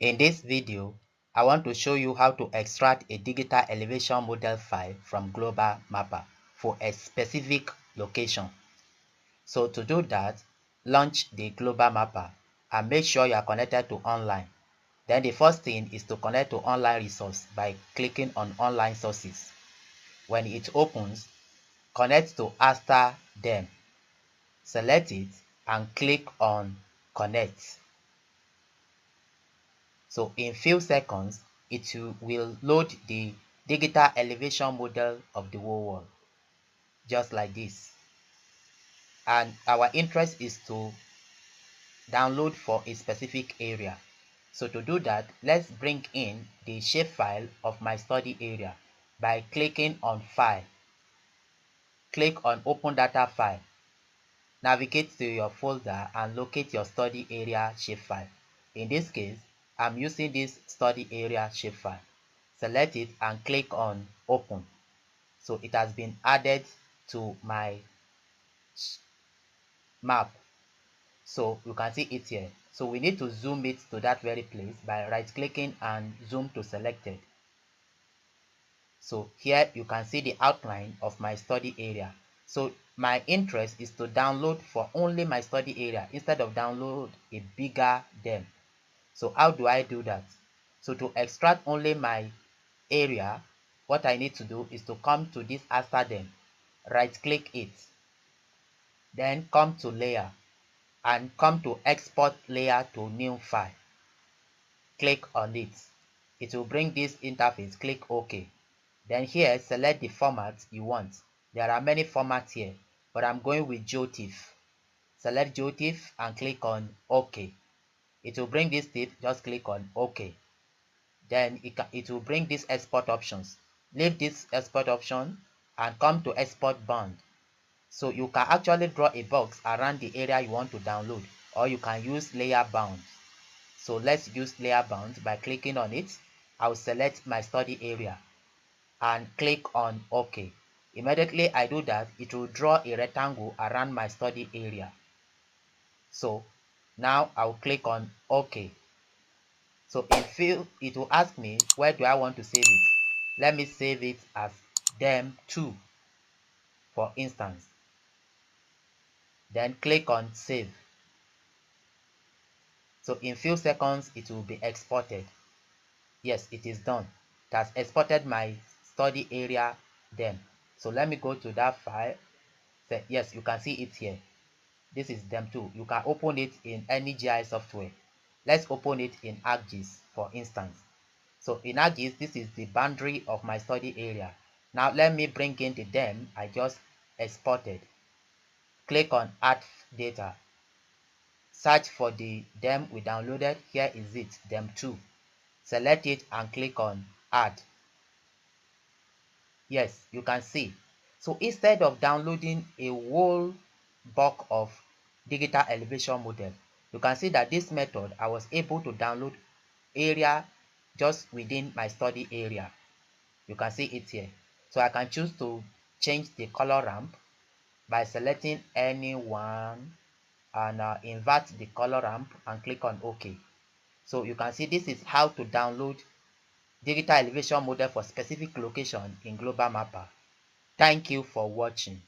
In this video, I want to show you how to extract a digital elevation model file from Global Mapper for a specific location. So to do that, launch the Global Mapper and make sure you are connected to online. Then the first thing is to connect to online resource by clicking on online sources. When it opens, connect to raster DEM. Select it and click on connect. So in few seconds, it will load the digital elevation model of the whole world, just like this. And our interest is to download for a specific area. So to do that, let's bring in the shapefile of my study area by clicking on File. Click on Open Data File. Navigate to your folder and locate your study area shapefile. In this case, I'm using this study area shapefile. Select it and click on Open. So it has been added to my map. So you can see it here. So we need to zoom it to that very place by right clicking and zoom to selected. So here you can see the outline of my study area. So my interest is to download for only my study area instead of download a bigger DEM. So how do I do that? So to extract only my area, what I need to do is to come to this raster DEM, right click it, then come to layer and come to export layer to new file. Click on it. It will bring this interface. Click OK. Then here select the format you want. There are many formats here, but I'm going with geotiff. Select geotiff and click on OK. It will bring this tip. Just click on OK. Then it will bring these export options. Leave this export option and come to export bound. So you can actually draw a box around the area you want to download, or you can use layer bound. So let's use layer bound by clicking on it. I'll select my study area and click on OK. Immediately I do that, it will draw a rectangle around my study area. So now I'll click on OK. So it will ask me where do I want to save it. Let me save it as DEM2, for instance. Then click on save. So in few seconds it will be exported. Yes, it is done. It has exported my study area DEM. So let me go to that file. Yes, you can see it here. This is DEM2. You can open it in any GIS software. Let's open it in ArcGIS, for instance. So in ArcGIS, this is the boundary of my study area. Now let me bring in the DEM I just exported. Click on Add Data. Search for the DEM we downloaded. Here is it, DEM2. Select it and click on Add. Yes, you can see. So instead of downloading a whole bulk of digital elevation model, you can see that this method I was able to download area just within my study area. You can see it here. So I can choose to change the color ramp by selecting any one and invert the color ramp and click on OK. So you can see this is how to download digital elevation model for specific location in Global Mapper. Thank you for watching.